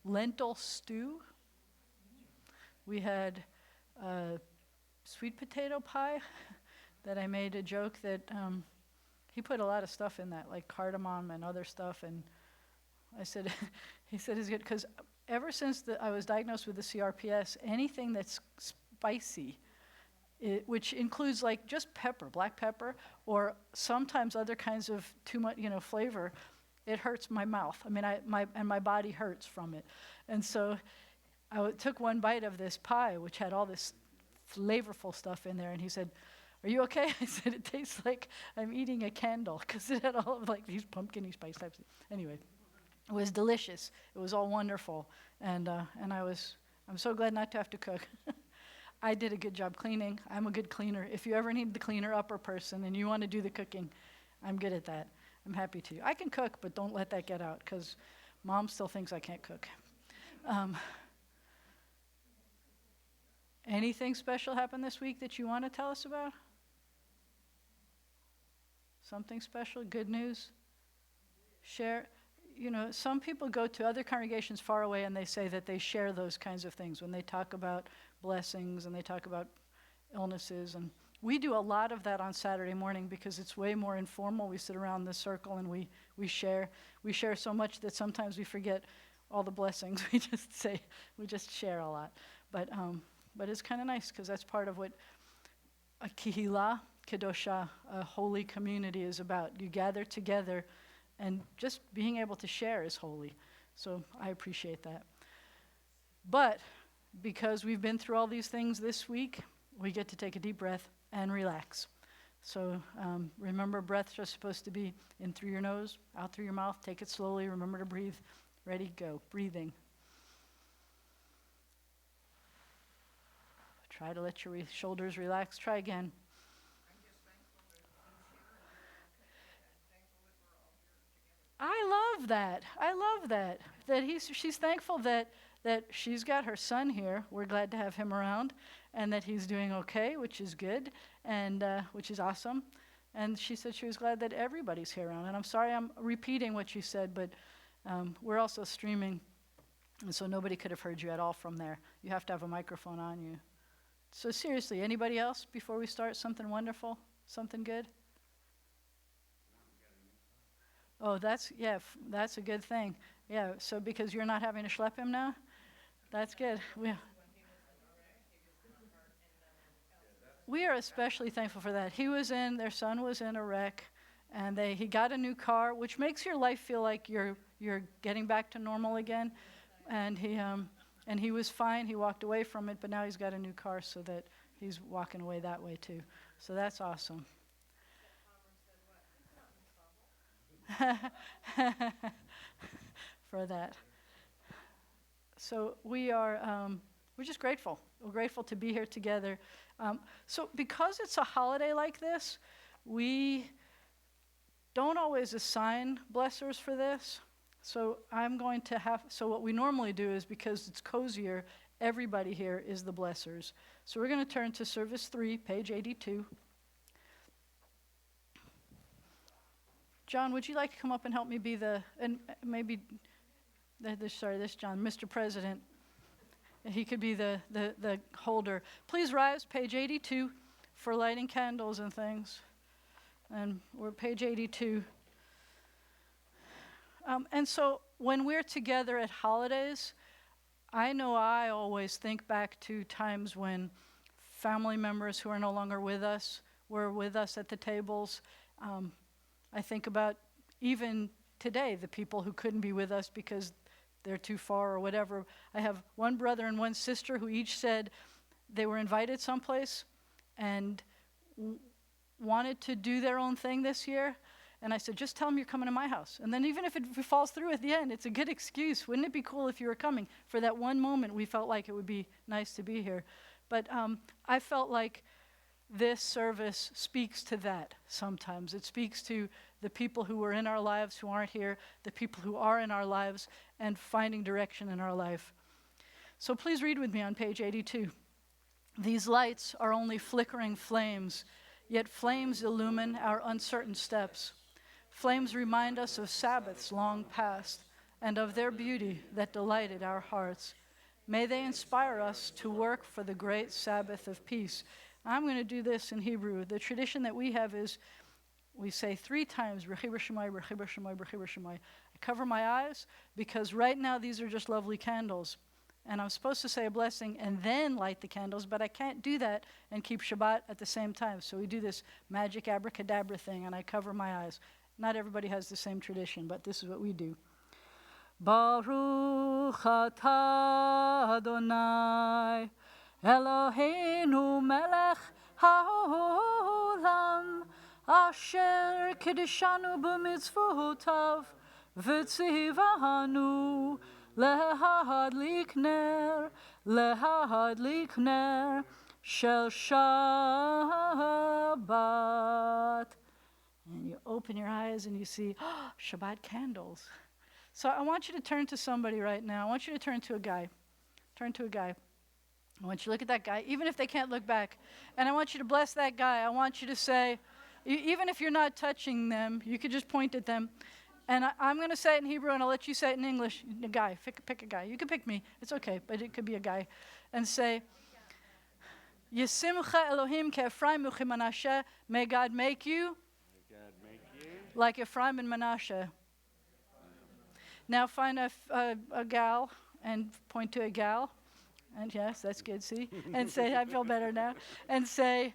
lentil stew. We had sweet potato pie that I made a joke that he put a lot of stuff in that, like cardamom and other stuff. And I said, he said it's good because ever since I was diagnosed with the CRPS, anything that's spicy, which includes like just pepper, black pepper, or sometimes other kinds of too much, flavor, it hurts my mouth. I mean, my body hurts from it. And so I took one bite of this pie, which had all this flavorful stuff in there, and he said, "Are you okay?" I said, "It tastes like I'm eating a candle," because it had all of like these pumpkin-y spice types. Anyway, it was delicious. It was all wonderful, and I'm so glad not to have to cook. I did a good job cleaning. I'm a good cleaner. If you ever need the cleaner-upper person and you want to do the cooking, I'm good at that. I'm happy to. I can cook, but don't let that get out, because Mom still thinks I can't cook. Anything special happened this week that you want to tell us about? Something special? Good news? Share. Some people go to other congregations far away and they say that they share those kinds of things when they talk about blessings and they talk about illnesses. And we do a lot of that on Saturday morning because it's way more informal. We sit around the circle and we share. We share so much that sometimes we forget all the blessings. We just share a lot. But it's kind of nice because that's part of what a kihila, kedosha, a holy community is about. You gather together, and just being able to share is holy. So I appreciate that. But because we've been through all these things this week, we get to take a deep breath and relax. So remember, breaths are supposed to be in through your nose, out through your mouth. Take it slowly. Remember to breathe. Ready, go. Breathing. Try to let your shoulders relax. Try again. I love that. That she's thankful that she's got her son here. We're glad to have him around, and that he's doing okay, which is good, and which is awesome. And she said she was glad that everybody's here around. And I'm sorry I'm repeating what you said, but we're also streaming, and so nobody could have heard you at all from there. You have to have a microphone on you. So seriously, anybody else before we start? Something wonderful? Something good? Oh, that's a good thing. Yeah, so because you're not having to schlep him now? That's good. We are especially thankful for that. Their son was in a wreck, and he got a new car, which makes your life feel like you're getting back to normal again. And he was fine. He walked away from it, but now he's got a new car, so that he's walking away that way too. So that's awesome. For that. So we're just grateful. We're grateful to be here together. So because it's a holiday like this, we don't always assign blessers for this. So what we normally do is, because it's cozier, everybody here is the blessers. So we're going to turn to Service 3, page 82. John, would you like to come up and help me be this John, Mr. President. He could be the holder. Please rise, page 82, for lighting candles and things. And we're page 82. And so when we're together at holidays, I know I always think back to times when family members who are no longer with us were with us at the tables. I think about even today, the people who couldn't be with us because they're too far or whatever. I have one brother and one sister who each said they were invited someplace and wanted to do their own thing this year. And I said, just tell them you're coming to my house. And then even if it falls through at the end, it's a good excuse. Wouldn't it be cool if you were coming? For that one moment, we felt like it would be nice to be here. But I felt like this service speaks to that sometimes. It speaks to the people who were in our lives who aren't here, the people who are in our lives, and finding direction in our life. So please read with me on page 82. These lights are only flickering flames, yet flames illumine our uncertain steps. Flames remind us of Sabbaths long past and of their beauty that delighted our hearts. May they inspire us to work for the great Sabbath of peace. I'm going to do this in Hebrew. The tradition that we have is we say 3 times, Rechiber Shemai, Rechiber Shemai, Rechiber Shemai. I cover my eyes because right now these are just lovely candles. And I'm supposed to say a blessing and then light the candles, but I can't do that and keep Shabbat at the same time. So we do this magic abracadabra thing, and I cover my eyes. Not everybody has the same tradition, but this is what we do. Baruch atah Adonai Eloheinu melech haolam asher kedishanu b'mitzvotav v'tzivanu lehadlik ner shel Shabbat. And you open your eyes and you see Shabbat candles. So I want you to turn to somebody right now. I want you to turn to a guy. Turn to a guy. I want you to look at that guy, even if they can't look back. And I want you to bless that guy. I want you to say, even if you're not touching them, you could just point at them. And I'm going to say it in Hebrew, and I'll let you say it in English. A guy. Pick a guy. You can pick me. It's okay, but it could be a guy. And say, Yesimcha Elohim ke'Ephraim u'Manasseh. May God make you like Ephraim and Manasseh. Now find a gal and point to a gal. And yes, that's good, see? And say, I feel better now. And say,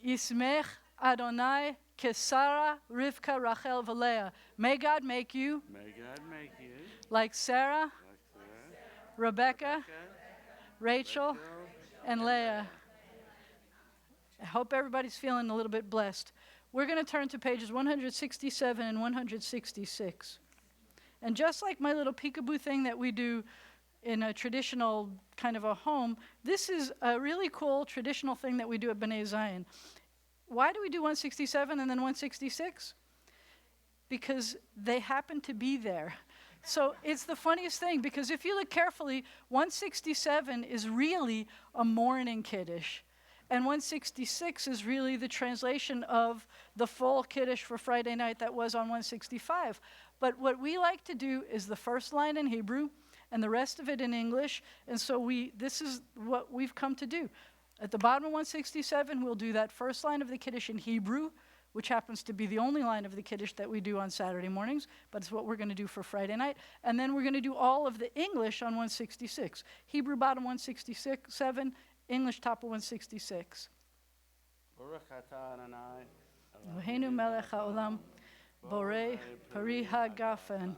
Yismech Adonai Kesara Rivka Rachel V'Leah. May God make you like Sarah, Rebecca, Rachel, and Leah. I hope everybody's feeling a little bit blessed. We're going to turn to pages 167 and 166. And just like my little peekaboo thing that we do in a traditional kind of a home, this is a really cool traditional thing that we do at B'nai Zion. Why do we do 167 and then 166? Because they happen to be there. So it's the funniest thing, because if you look carefully, 167 is really a morning Kiddush. And 166 is really the translation of the full Kiddush for Friday night that was on 165. But what we like to do is the first line in Hebrew and the rest of it in English. And so this is what we've come to do. At the bottom of 167, we'll do that first line of the Kiddush in Hebrew, which happens to be the only line of the Kiddush that we do on Saturday mornings, but it's what we're going to do for Friday night. And then we're going to do all of the English on 166. Hebrew bottom 167, English top of 166. Baruch atah Adonai Eloheinu melech haolam borei pari hagafen.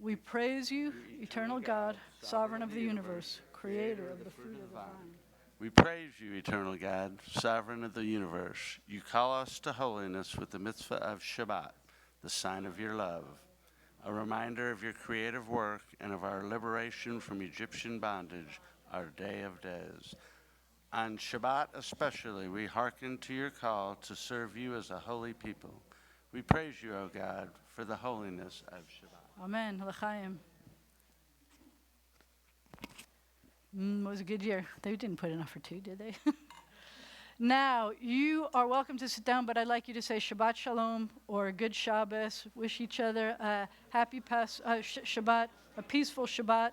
We praise you, eternal God, sovereign of the universe, creator of the fruit of the vine. We praise you, eternal God, sovereign of the universe. You call us to holiness with the mitzvah of Shabbat, the sign of your love, a reminder of your creative work and of our liberation from Egyptian bondage, our day of days. On Shabbat especially, we hearken to your call to serve you as a holy people. We praise you, O God, for the holiness of Shabbat. Amen. L'chaim. It was a good year. They didn't put enough for 2, did they? Now, you are welcome to sit down, but I'd like you to say Shabbat Shalom or Good Shabbos. Wish each other a happy Shabbat, a peaceful Shabbat.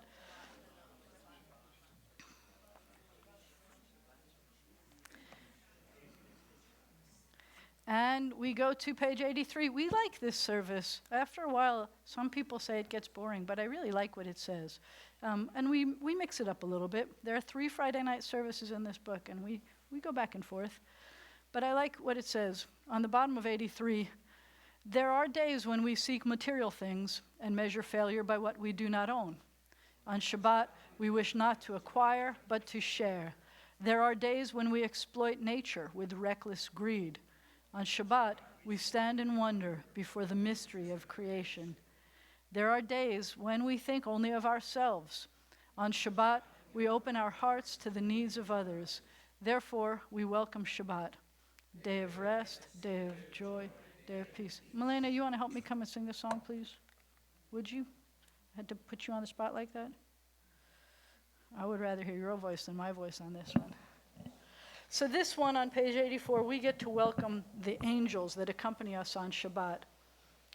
And we go to page 83. We like this service. After a while, some people say it gets boring, but I really like what it says. And we mix it up a little bit. There are 3 Friday night services in this book, and we go back and forth. But I like what it says. On the bottom of 83, there are days when we seek material things and measure failure by what we do not own. On Shabbat, we wish not to acquire, but to share. There are days when we exploit nature with reckless greed. On Shabbat, we stand in wonder before the mystery of creation. There are days when we think only of ourselves. On Shabbat, we open our hearts to the needs of others. Therefore, we welcome Shabbat, day of rest, day of joy, day of peace. Milena, you want to help me come and sing the song, please? Would you? I had to put you on the spot like that? I would rather hear your voice than my voice on this one. So this one on page 84, we get to welcome the angels that accompany us on Shabbat.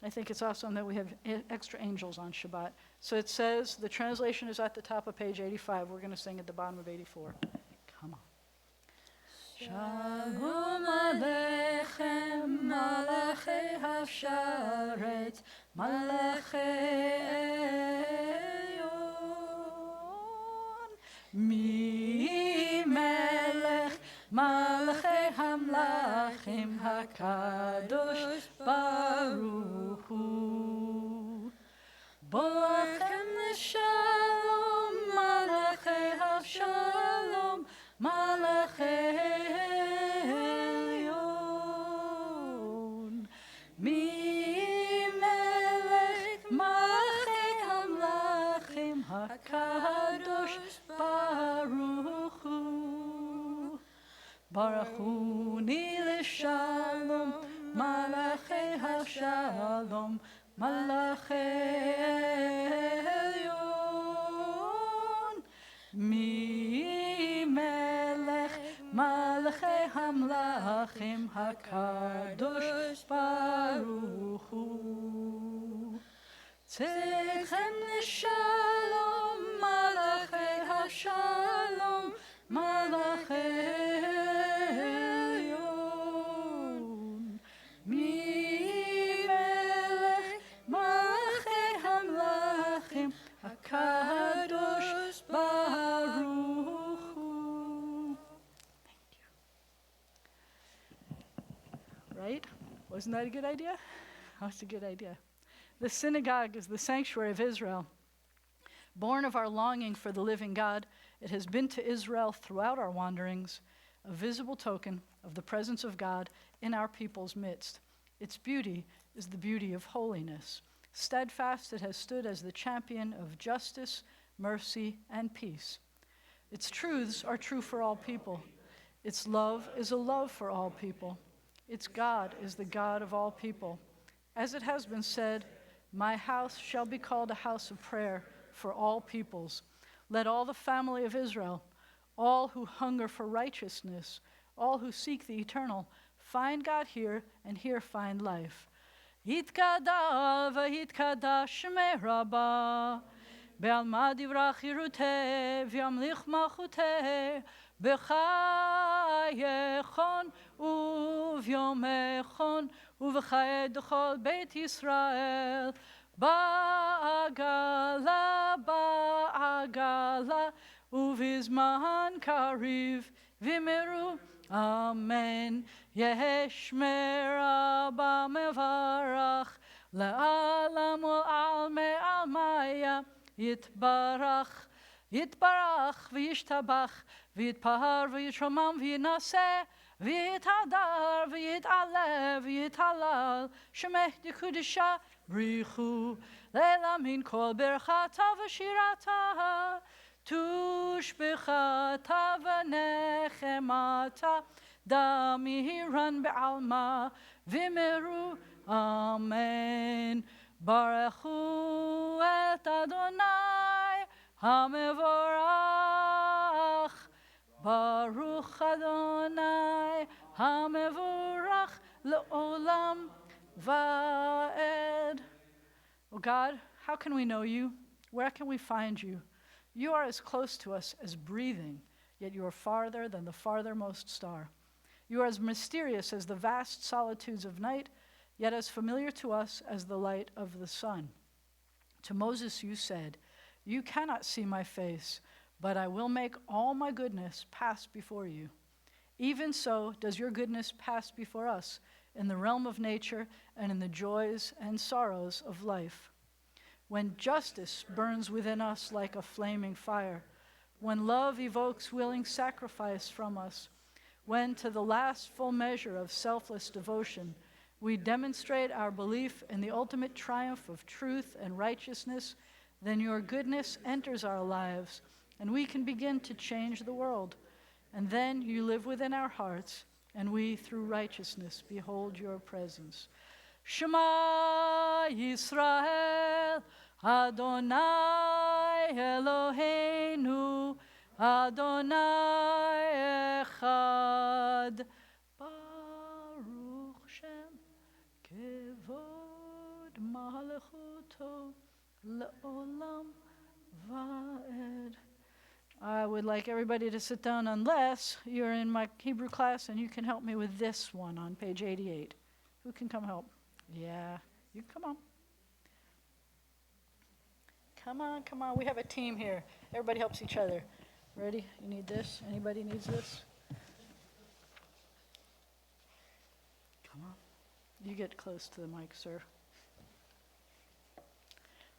I think it's awesome that we have extra angels on Shabbat. So it says, the translation is at the top of page 85. We're going to sing at the bottom of 84. Come on. Shalom Aleichem, Malachei Hasharet, Malachei Elyon, Mi Melech, Malachei Hamlachim, HaKadosh Baruch Hu. Borachem L'Shalom, Malachei Havshalom, Malachei Elyon. Mi Melech, Malachei Hamlachim, HaKadosh Baruch Hu. Barachuni L'Shalom, Malachei Havshalom, Malachei Elyon. Mi Melech, Malachei Hamlachim, HaKadosh Baruch Hu. Tzechem L'Shalom, Malachei Havshalom, Malachei Elyon. Mi Melech, Malachei Hamlachim, HaKadosh Baruch Hu. Thank you. Right? Wasn't that a good idea? That was a good idea. The synagogue is the sanctuary of Israel. Born of our longing for the living God, it has been to Israel throughout our wanderings, a visible token of the presence of God in our people's midst. Its beauty is the beauty of holiness. Steadfast, it has stood as the champion of justice, mercy, and peace. Its truths are true for all people. Its love is a love for all people. Its God is the God of all people. As it has been said, my house shall be called a house of prayer for all peoples. Let all the family of Israel, all who hunger for righteousness, all who seek the eternal, find God here and here find life. Yitkadal v'yitkadash shmei Rabbah, be'alma divrach yiruteh v'yamlich malchuteh, b'chayechon u'v'yomechon u'v'chayed d'chol Beit Yisrael, ba'agala, ba'agala, u'vizman kariv v'meru. Amen. Yeshmer Rabba mevarach le'alam u'al me'almaya yitbarach v'yishtabach v'yitpahar v'yitramam v'yinaseh v'yitadar v'yitalev v'yitalal shemeh dekudisha brichu le'lamin kol berchata v'shirata tushbechata v'nechemata damiran be'alma v'meru. Amen. Baruchu et Adonai hamevorach. Baruch Adonai hamevorach le'olam va'ed. Oh God, how can we know you? Where can we find you? You are as close to us as breathing, yet you are farther than the farthermost star. You are as mysterious as the vast solitudes of night, yet as familiar to us as the light of the sun. To Moses you said, you cannot see my face, but I will make all my goodness pass before you. Even so does your goodness pass before us in the realm of nature and in the joys and sorrows of life. When justice burns within us like a flaming fire, when love evokes willing sacrifice from us, when to the last full measure of selfless devotion, we demonstrate our belief in the ultimate triumph of truth and righteousness, then your goodness enters our lives, and we can begin to change the world. And then you live within our hearts, and we, through righteousness, behold your presence. Shema Yisrael, Adonai Eloheinu, Adonai Echad. Baruch Shem Kevod melechuto le'olam va'ed. I would like everybody to sit down unless you're in my Hebrew class and you can help me with this one on page 88. Who can come help? Yeah, you come on. Come on. We have a team here. Everybody helps each other. Ready? You need this? Anybody needs this? Come on. You get close to the mic, sir.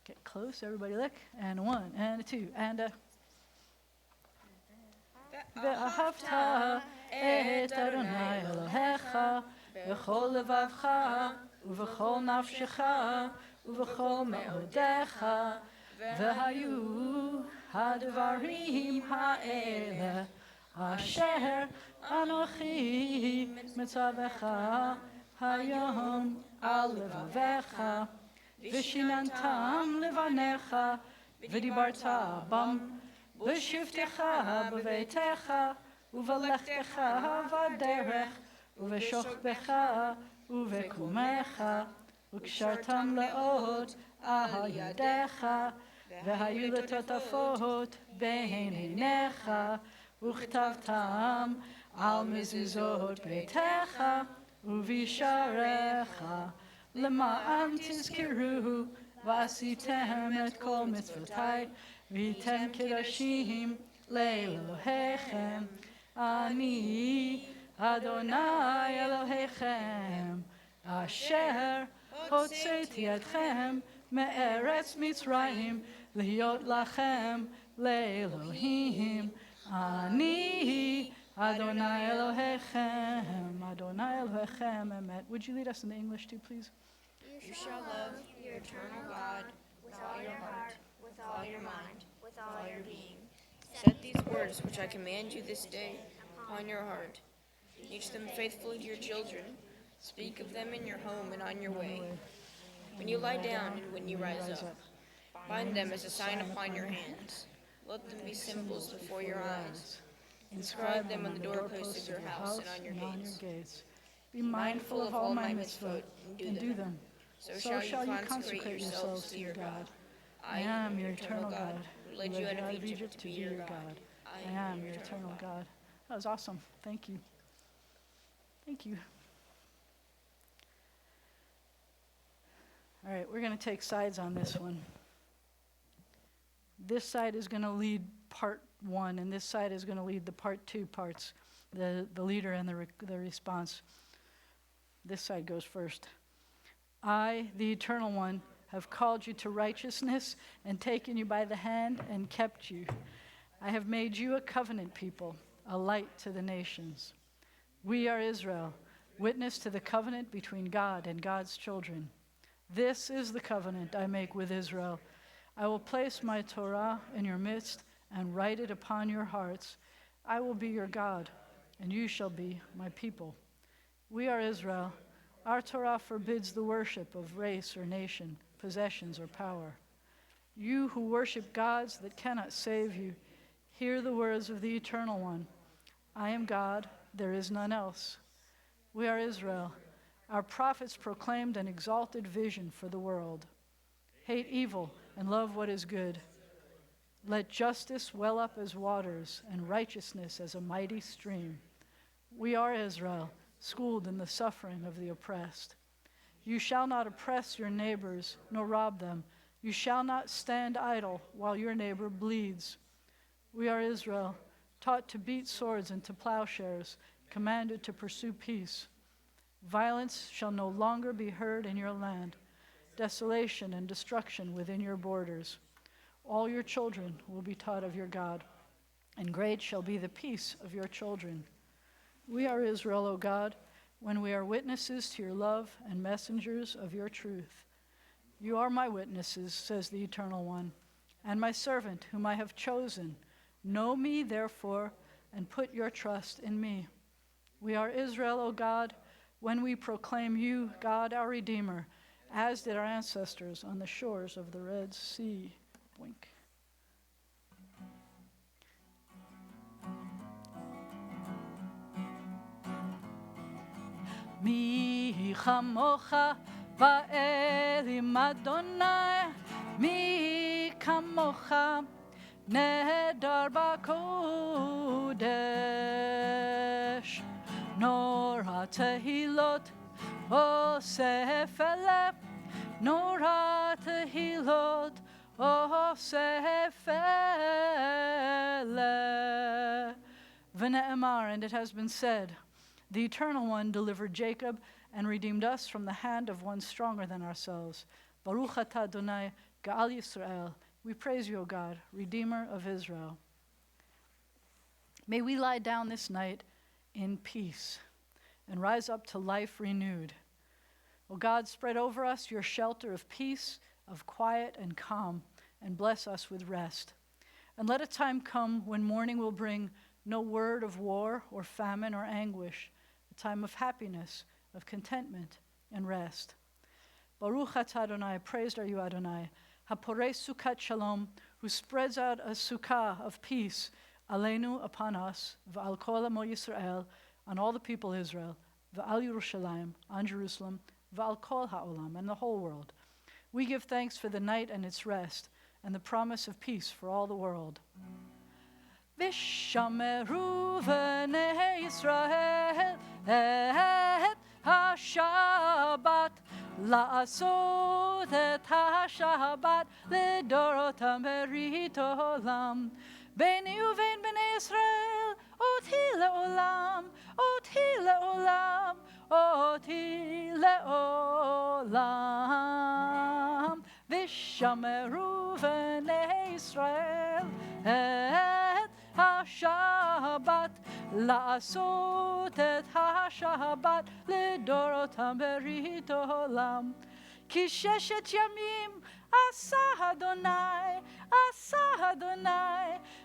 Get close, everybody look. And 1, and 2, and a... ואהבת את אדוני אלוהיך בכל לבבך ובכל נפשך ובכל מאודיך והיו הדברים האלה אשר אנוכי מצווך היום על לבביך ושיננתם לבניך ודיברת בם בשבתך בביתך ובלכתך בדרך ובשוכבך ובקומך וקשרתם לאות על ידיך והיו לטוטפות בין עיניך וכתבתם על מזוזות ביתך ובשעריך למען תזכרו ועשיתם את כל מצוותי והייתם קדושים לאלוהיכם אני אדוני אלוהיכם אשר הוצאתי אתכם מארץ מצרים להיות לכם לאלוהים אני אדוני אלוהיכם אדוני אלוהיכם אמת. Would you lead us in the English too, please? You shall love your eternal God with all your heart, with all your mind, with all your being. Set these words which I command you this day upon your heart. Teach them faithfully to your children. Speak of them in your home and on your way. When you lie down and when you rise up, bind them as a sign upon your hands. Let them be symbols before your eyes. Inscribe them on the doorposts of your house and on your gates. Be mindful of all my mitzvot and do them. So shall you consecrate yourselves to your God. I am your eternal God, who led you out of Egypt to be your God. I am your eternal God. That was awesome. Thank you. Thank you. All right, we're going to take sides on this one. This side is going to lead part 1, and this side is going to lead the part 2 parts, the leader and the response. This side goes first. I, the Eternal One, have called you to righteousness and taken you by the hand and kept you. I have made you a covenant people, a light to the nations. We are Israel, witness to the covenant between God and God's children. This is the covenant I make with Israel. I will place my Torah in your midst and write it upon your hearts. I will be your God, and you shall be my people. We are Israel. Our Torah forbids the worship of race or nation, possessions or power. You who worship gods that cannot save you, hear the words of the Eternal One. I am God, there is none else. We are Israel. Our prophets proclaimed an exalted vision for the world. Hate evil and love what is good. Let justice well up as waters and righteousness as a mighty stream. We are Israel, schooled in the suffering of the oppressed. You shall not oppress your neighbors, nor rob them. You shall not stand idle while your neighbor bleeds. We are Israel, taught to beat swords into plowshares, commanded to pursue peace. Violence shall no longer be heard in your land, desolation and destruction within your borders. All your children will be taught of your God, and great shall be the peace of your children. We are Israel, O God, when we are witnesses to your love and messengers of your truth. You are my witnesses, says the Eternal One, and my servant whom I have chosen. Know me, therefore, and put your trust in me. We are Israel, O God, when we proclaim you, God, our Redeemer, as did our ancestors on the shores of the Red Sea. Boink. Mi chamocha Va'elim Adonai mi kamocha Nedar b'kodesh Nora tehilot osef eleh Nora tehilot osef eleh V'ne'emar, and it has been said, the Eternal One delivered Jacob and redeemed us from the hand of one stronger than ourselves. Baruch atah Adonai, Ga'al Yisrael. We praise you, O God, Redeemer of Israel. May we lie down this night in peace and rise up to life renewed. O God, spread over us your shelter of peace, of quiet and calm, and bless us with rest. And let a time come when morning will bring no word of war or famine or anguish, a time of happiness, of contentment and rest. Baruch atah Adonai, praised are you, Adonai, haporei sukkot shalom, who spreads out a sukkah of peace, aleinu, upon us, v'al kol amo Yisrael, on all the people of Israel, v'al Yerushalayim, on Jerusalem, v'al kol ha'olam, and the whole world. We give thanks for the night and its rest, and the promise of peace for all the world. V'shameru v'nei Yisrael et ha-Shabbat la'asot et ha-Shabbat l'dorotam berit olam beini uvein b'nei Yisrael oti le'olam oti le'olam oti le'olam v'shameru v'nei Yisrael et ha-Shabbat la'asot et ha-Shabbat l'dorotam berit olam ki sheshet yamim asa Adonai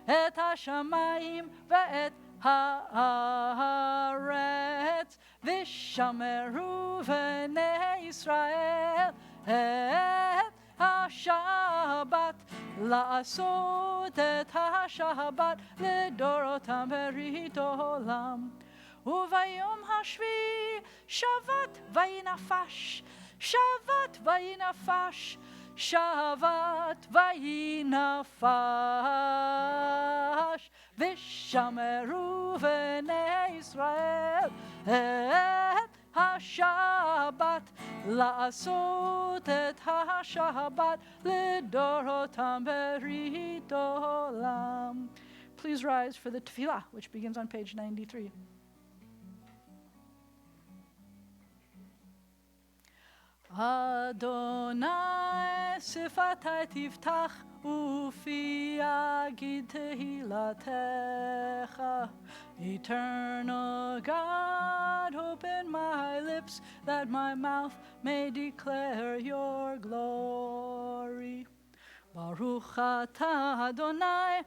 et ha-shamayim ve'et ha'aretz v'shameru v'nei Yisrael et ha-Shabbat la'asot et ha-Shabbat l'dorotam berit olam uvayom hashvi shavat vayinafash shavat vayinafash shavat vayinafash v'shameru v'nei Yisrael et ha-Shabbat la'asot et ha-Shabbat l'dorotam berit olam. Please rise for the tefillah, which begins on page 93. Adonai sifatai tiftach ufi agid tehilatecha. Eternal God, open my lips that my mouth may declare your glory. Baruch atah Adonai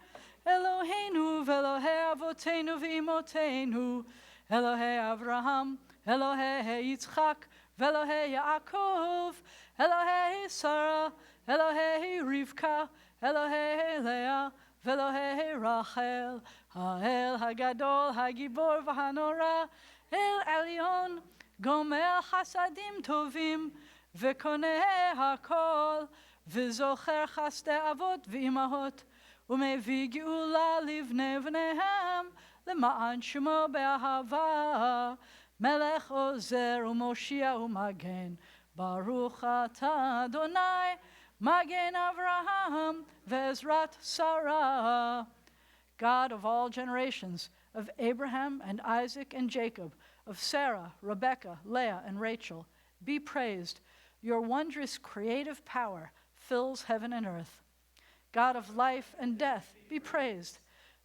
Eloheinu v'Elohei Avotenu v'Imotenu Elohei Avraham Elohei Yitzchak v'Elohei Yaakov Elohei Sarah Elohei Rivka Elohei Leah v'Elohei Rachel Ha'el Hagadol Hagibor v'Hanora El Elyon Gomel Chasadim Tovim v'Koneh Hakol v'Zocher Chasdei Avot v'Imahot ומביא גאולה לבני בניהם למען שמו באהבה מלך עוזר ומושיע ומגן ברוך אתה אדוני מגן אברהם ועזרת שרה. God of all generations, of Abraham and Isaac and Jacob, of Sarah, Rebekah, Leah, and Rachel, be praised. Your wondrous creative power fills heaven and earth. God of life and death, be praised.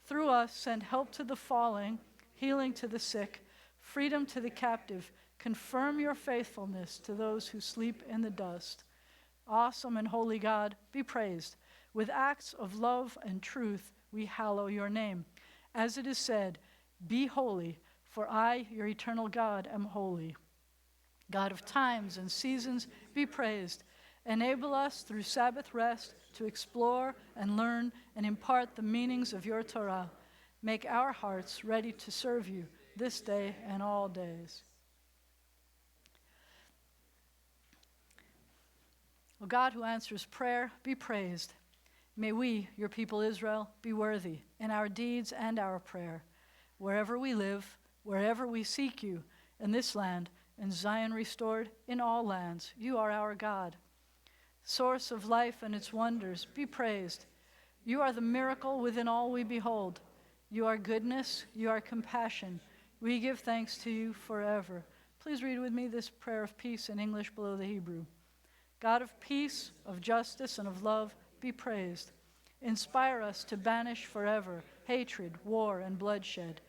Through us, send help to the falling, healing to the sick, freedom to the captive. Confirm your faithfulness to those who sleep in the dust. Awesome and holy God, be praised. With acts of love and truth, we hallow your name. As it is said, be holy, for I, your eternal God, am holy. God of times and seasons, be praised. Enable us through Sabbath rest to explore and learn and impart the meanings of your Torah. Make our hearts ready to serve you this day and all days. O God who answers prayer, be praised. May we, your people Israel, be worthy in our deeds and our prayer. Wherever we live, wherever we seek you, in this land, in Zion restored, in all lands, you are our God. Source of life and its wonders, be praised. You are the miracle within all we behold. You are goodness, you are compassion. We give thanks to you forever. Please read with me this prayer of peace in English below the Hebrew. God of peace, of justice, and of love, be praised. Inspire us to banish forever hatred, war, and bloodshed.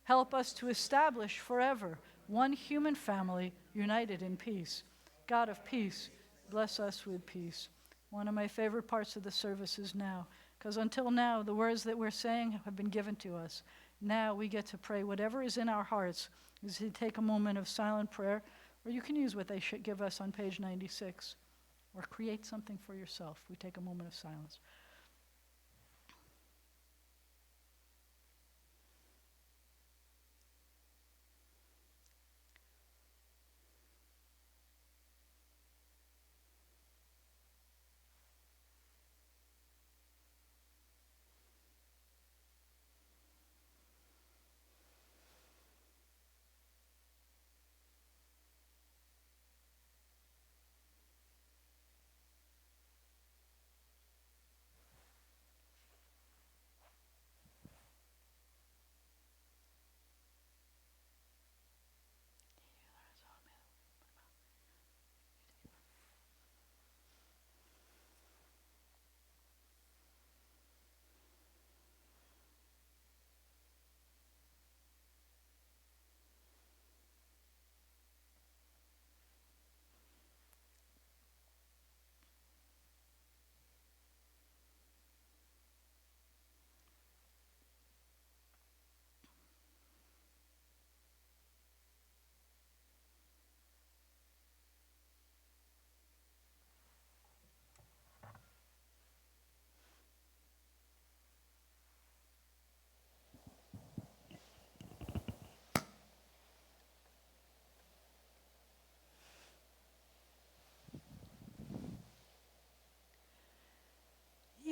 Help us to establish forever one human family united in peace. God of peace, bless us with peace. One of my favorite parts of the service is now, because until now, the words that we're saying have been given to us. Now we get to pray whatever is in our hearts. Is to take a moment of silent prayer, or you can use what they should give us on page 96. Or create something for yourself. We take a moment of silence.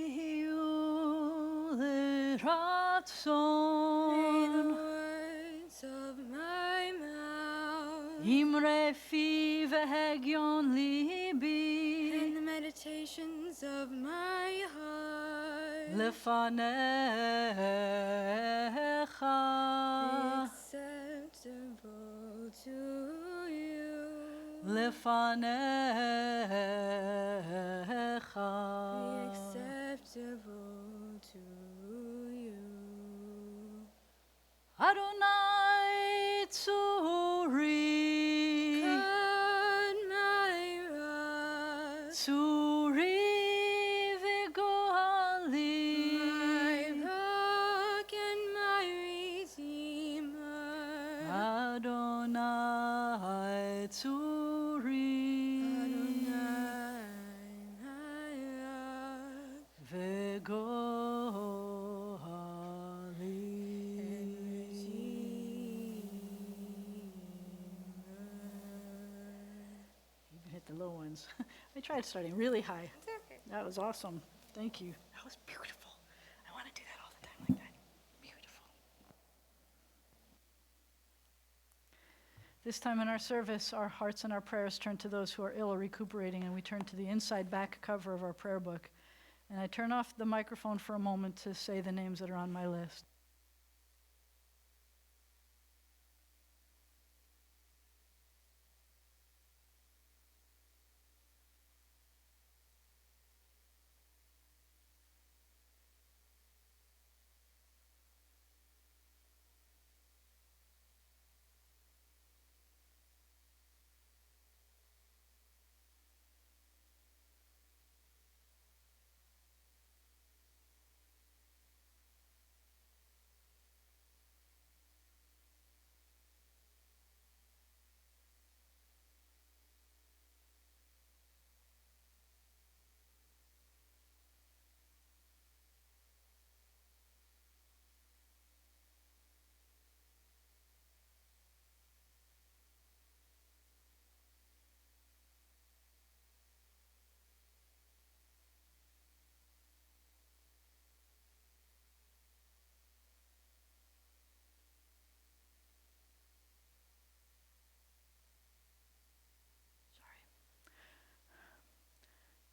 May the words of my mouth Imre fi vehegyon libi and the meditations of my heart lefanecha acceptable to you. lefanecha Acceptable to you. Adonai tzuri God, my rock, tzuri v'goali my rock and my redeemer. Adonai tzuri Adonai, my rock v'goali and Even hit the low ones. I tried starting really high. It's okay. That was awesome. Thank you. That was beautiful. I want to do that all the time like that. Beautiful. This time in our service, our hearts and our prayers turn to those who are ill or recuperating, and we turn to the inside back cover of our prayer book. And I turn off the microphone for a moment to say the names that are on my list.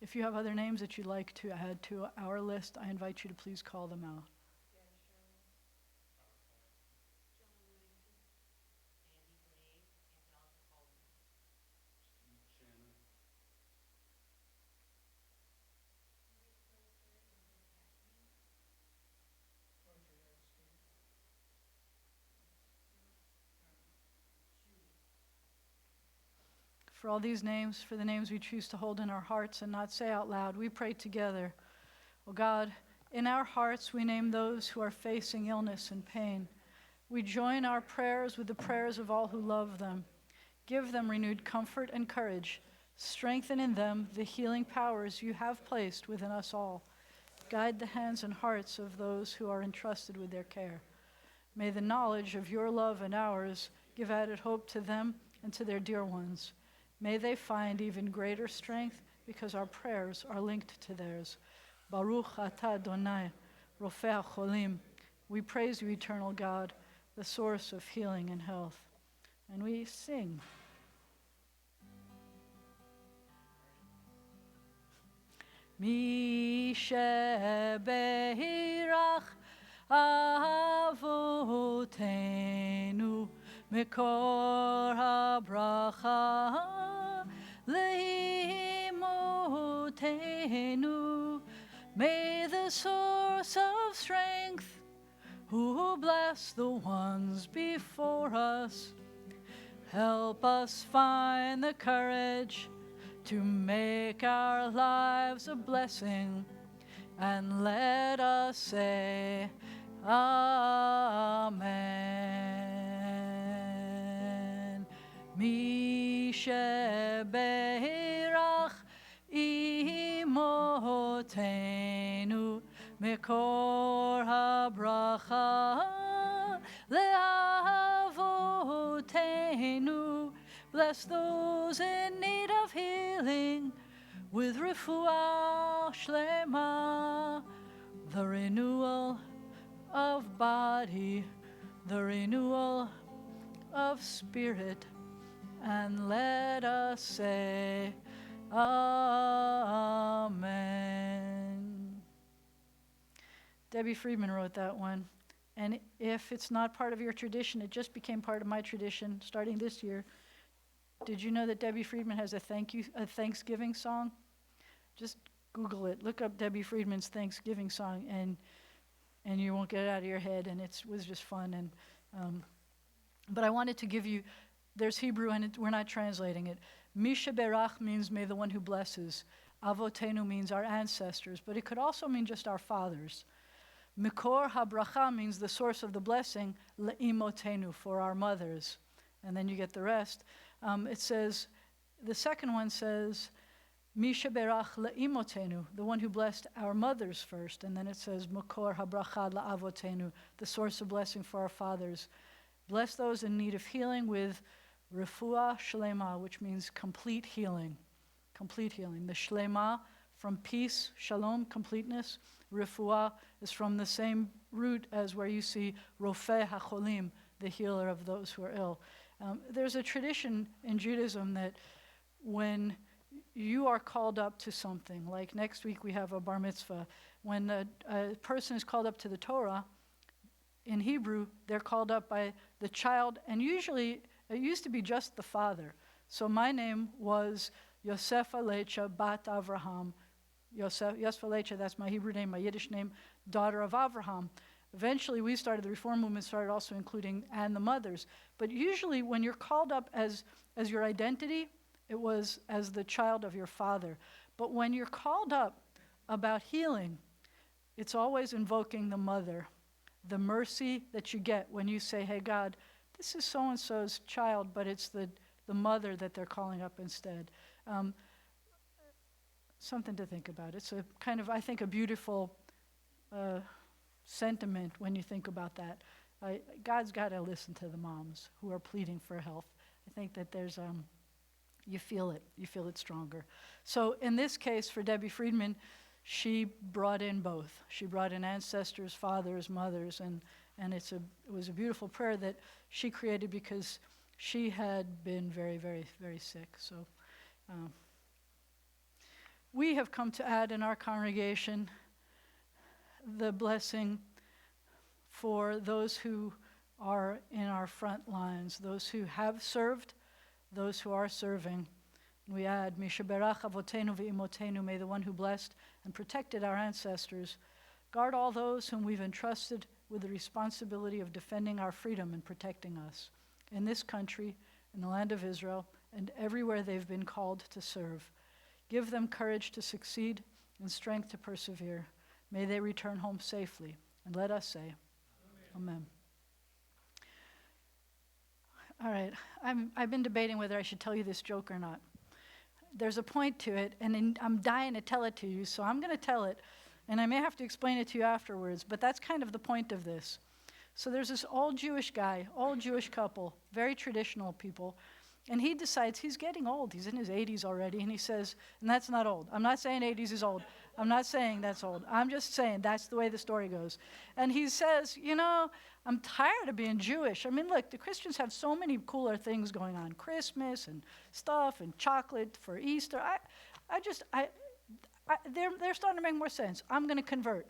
If you have other names that you'd like to add to our list, I invite you to please call them out. For all these names, for the names we choose to hold in our hearts and not say out loud, we pray together. Oh God, in our hearts we name those who are facing illness and pain. We join our prayers with the prayers of all who love them. Give them renewed comfort and courage. Strengthen in them the healing powers you have placed within us all. Guide the hands and hearts of those who are entrusted with their care. May the knowledge of your love and ours give added hope to them and to their dear ones. May they find even greater strength because our prayers are linked to theirs. Baruch atah Adonai, Rofei HaCholim. We praise you, eternal God, the source of healing and health. And we sing. Mi shebeirach avotenu mikor habracha leimotenu. May the source of strength, who bless the ones before us, help us find the courage to make our lives a blessing, and let us say Amen. Mi shebeirach imotenu mikor habracha leavotenu. Bless those in need of healing with refuah shlema, the renewal of body, the renewal of spirit, and let us say Amen. Debbie Friedman wrote that one. And if it's not part of your tradition, it just became part of my tradition starting this year. Did you know that Debbie Friedman has a Thanksgiving song? Just Google it. Look up Debbie Friedman's Thanksgiving song, and you won't get it out of your head. And it was just fun. And but I wanted to give you. There's Hebrew, and we're not translating it. Misha Berach means may the one who blesses. Avotenu means our ancestors, but it could also mean just our fathers. Mikor habracha means the source of the blessing. Leimotenu, for our mothers. And then you get the rest. It says, the second one says, Misha berach leimotenu, the one who blessed our mothers first. And then it says, Makor habracha la'avotenu, the source of blessing for our fathers. Bless those in need of healing with refuah shlema, which means complete healing. Complete healing. The shlema, from peace, shalom, completeness. Refuah is from the same root as where you see Rofei HaCholim, the healer of those who are ill. There's a tradition in Judaism that when you are called up to something, like next week we have a bar mitzvah, when a person is called up to the Torah, in Hebrew, they're called up by the child, and usually it used to be just the father. So my name was Yosef Alecha Bat Avraham. Yosef Alecha, that's my Hebrew name, my Yiddish name, daughter of Avraham. Eventually, the Reform movement started also including and the mothers. But usually, when you're called up as your identity, it was as the child of your father. But when you're called up about healing, it's always invoking the mother, the mercy that you get when you say, hey, God, this is so-and-so's child, but it's the mother that they're calling up instead. Something to think about. It's a kind of, I think, a beautiful sentiment when you think about that. God's got to listen to the moms who are pleading for health. I think that there's, you feel it stronger. So in this case, for Debbie Friedman, she brought in both. She brought in ancestors, fathers, mothers, and it was a beautiful prayer that she created because she had been very, very, very sick. So we have come to add in our congregation the blessing for those who are in our front lines, those who have served, those who are serving. We add, Mishaberach avotenu ve'imotenu, may the one who blessed and protected our ancestors guard all those whom we've entrusted with the responsibility of defending our freedom and protecting us in this country, in the land of Israel, and everywhere they've been called to serve. Give them courage to succeed and strength to persevere. May they return home safely. And let us say, Amen. All right, I've been debating whether I should tell you this joke or not. There's a point to it, and I'm dying to tell it to you, so I'm going to tell it, and I may have to explain it to you afterwards, but that's kind of the point of this. So there's this old Jewish guy, old Jewish couple, very traditional people, and he decides he's getting old. He's in his 80s already, and he says, and that's not old. I'm not saying 80s is old. I'm not saying that's old. I'm just saying that's the way the story goes. And he says, I'm tired of being Jewish. I mean, look, the Christians have so many cooler things going on, Christmas and stuff and chocolate for Easter. They're starting to make more sense. I'm going to convert.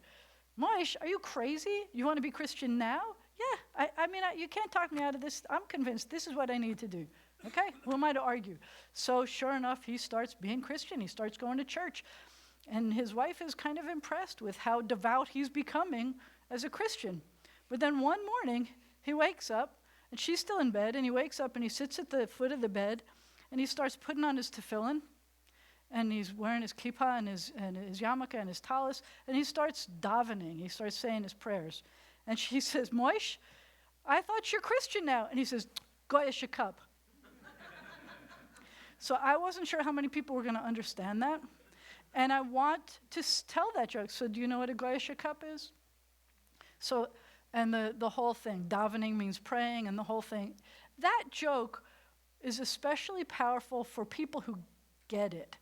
Moish, are you crazy? You want to be Christian now? Yeah, you can't talk me out of this. I'm convinced this is what I need to do. Okay, who am I to argue? So sure enough, he starts being Christian. He starts going to church. And his wife is kind of impressed with how devout he's becoming as a Christian. But then one morning, he wakes up, and she's still in bed, and he wakes up and he sits at the foot of the bed, and he starts putting on his tefillin, and he's wearing his kippah and his yarmulke and his talis, and he starts davening. He starts saying his prayers. And she says, Moish, I thought you're Christian now. And he says, Goya shekap. So I wasn't sure how many people were going to understand that. And I want to tell that joke. So do you know what a Goya shekap is? So, and the whole thing, davening means praying, and the whole thing. That joke is especially powerful for people who get it.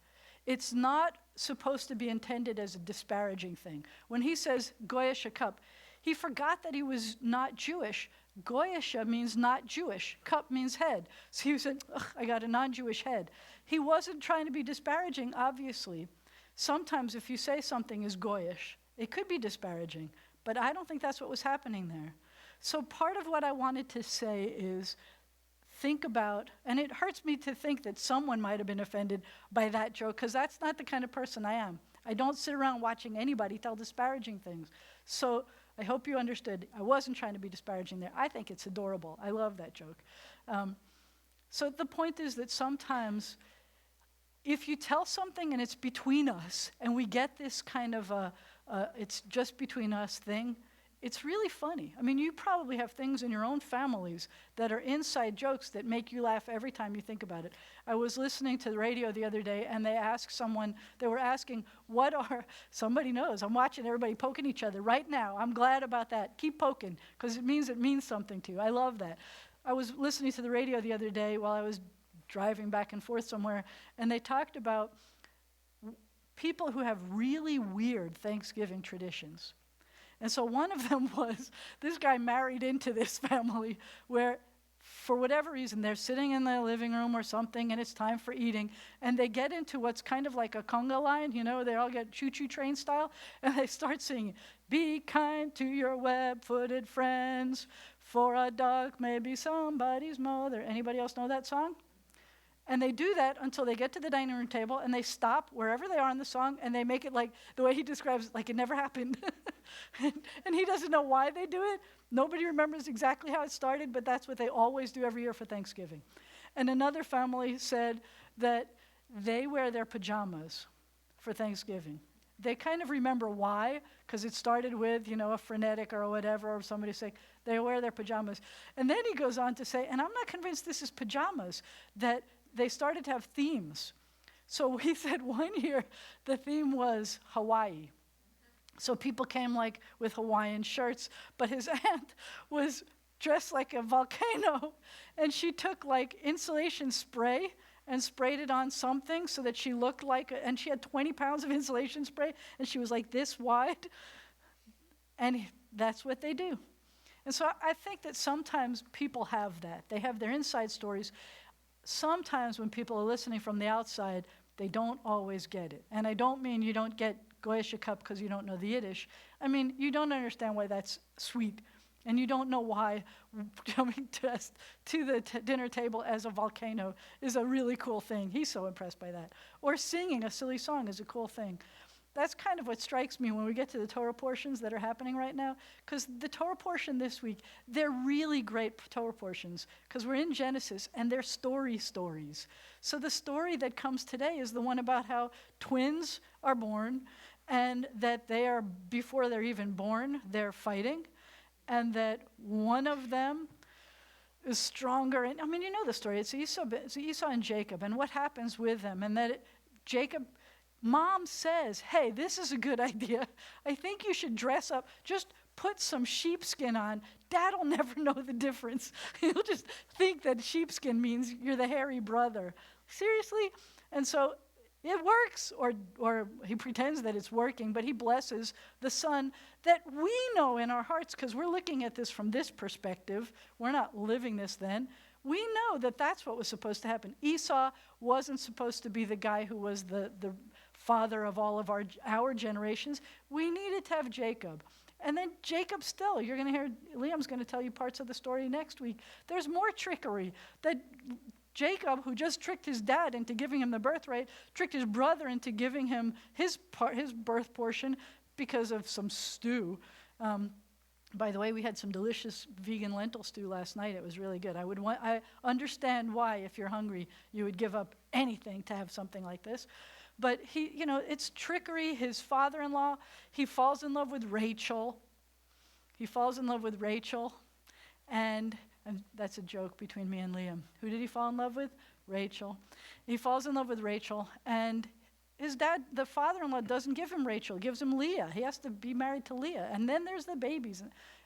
It's not supposed to be intended as a disparaging thing. When he says Goya shekap, he forgot that he was not Jewish. Goyesha means not Jewish. Cup means head. So he said, I got a non-Jewish head. He wasn't trying to be disparaging, obviously. Sometimes if you say something is Goyish, it could be disparaging, but I don't think that's what was happening there. So part of what I wanted to say is think about, and it hurts me to think that someone might have been offended by that joke, because that's not the kind of person I am. I don't sit around watching anybody tell disparaging things. So I hope you understood. I wasn't trying to be disparaging there. I think it's adorable. I love that joke. So the point is that sometimes if you tell something and it's between us, and we get this kind of it's just between us thing, it's really funny. I mean, you probably have things in your own families that are inside jokes that make you laugh every time you think about it. I was listening to the radio the other day, and they were asking, somebody knows, I'm watching everybody poking each other right now. I'm glad about that. Keep poking, because it means something to you. I love that. I was listening to the radio the other day while I was driving back and forth somewhere, and they talked about people who have really weird Thanksgiving traditions. And so one of them was, this guy married into this family where, for whatever reason, they're sitting in the living room or something, and it's time for eating, and they get into what's kind of like a conga line, they all get choo-choo train style, and they start singing, be kind to your web-footed friends, for a dog may be somebody's mother. Anybody else know that song? And they do that until they get to the dining room table, and they stop wherever they are in the song, and they make it like, the way he describes it, like it never happened. and he doesn't know why they do it. Nobody remembers exactly how it started, but that's what they always do every year for Thanksgiving. And another family said that they wear their pajamas for Thanksgiving. They kind of remember why, because it started with, a frenetic or whatever, or somebody saying they wear their pajamas. And then he goes on to say, and I'm not convinced this is pajamas, that they started to have themes. So he said one year the theme was Hawaii. So people came with Hawaiian shirts, but his aunt was dressed like a volcano, and she took insulation spray and sprayed it on something so that she looked and she had 20 pounds of insulation spray, and she was this wide. And that's what they do. And so I think that sometimes people have that. They have their inside stories. Sometimes when people are listening from the outside, They don't always get it. And I don't mean you don't get Goyish cup because you don't know the Yiddish. I mean, you don't understand why that's sweet. And you don't know why coming to the dinner table as a volcano is a really cool thing. He's so impressed by that. Or singing a silly song is a cool thing. That's kind of what strikes me when we get to the Torah portions that are happening right now. Because the Torah portion this week, they're really great Torah portions. Because we're in Genesis, and they're stories. So the story that comes today is the one about how twins are born, and that they are, before they're even born, they're fighting. And that one of them is stronger. And I mean, you know the story. It's Esau and Jacob, and what happens with them. And that Jacob, mom says, hey, this is a good idea. I think you should dress up. Just put some sheepskin on. Dad will never know the difference. He'll just think that sheepskin means you're the hairy brother. Seriously? And so it works, or he pretends that it's working, but he blesses the son that we know in our hearts, because we're looking at this from this perspective. We're not living this then. We know that that's what was supposed to happen. Esau wasn't supposed to be the guy who was the father of all of our generations. We needed to have Jacob. And then Jacob still, you're going to hear, Liam's going to tell you parts of the story next week. There's more trickery. That Jacob, who just tricked his dad into giving him the birthright, tricked his brother into giving him his birth portion because of some stew. By the way, we had some delicious vegan lentil stew last night. It was really good. I understand why, if you're hungry, you would give up anything to have something like this. But it's trickery. His father-in-law, he falls in love with Rachel. And that's a joke between me and Liam. Who did he fall in love with? Rachel. He falls in love with Rachel, and his dad, the father-in-law, doesn't give him Rachel, gives him Leah. He has to be married to Leah. And then there's the babies.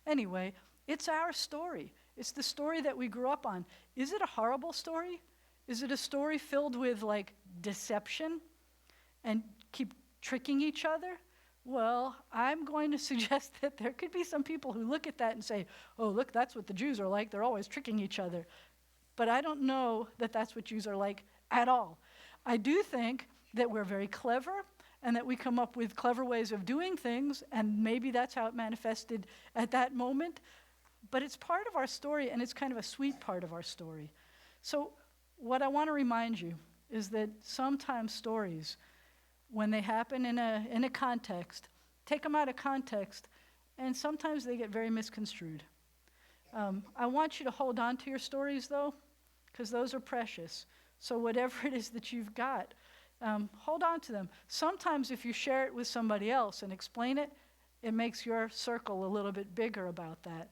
Anyway, it's our story. It's the story that we grew up on. Is it a horrible story? Is it a story filled with, deception and keep tricking each other? Well, I'm going to suggest that there could be some people who look at that and say, oh, look, that's what the Jews are like. They're always tricking each other. But I don't know that that's what Jews are like at all. I do think that we're very clever and that we come up with clever ways of doing things, and maybe that's how it manifested at that moment. But it's part of our story, and it's kind of a sweet part of our story. So what I want to remind you is that sometimes stories, when they happen in a context, take them out of context, and sometimes they get very misconstrued. I want you to hold on to your stories, though, because those are precious. So whatever it is that you've got, hold on to them. Sometimes if you share it with somebody else and explain it, it makes your circle a little bit bigger about that.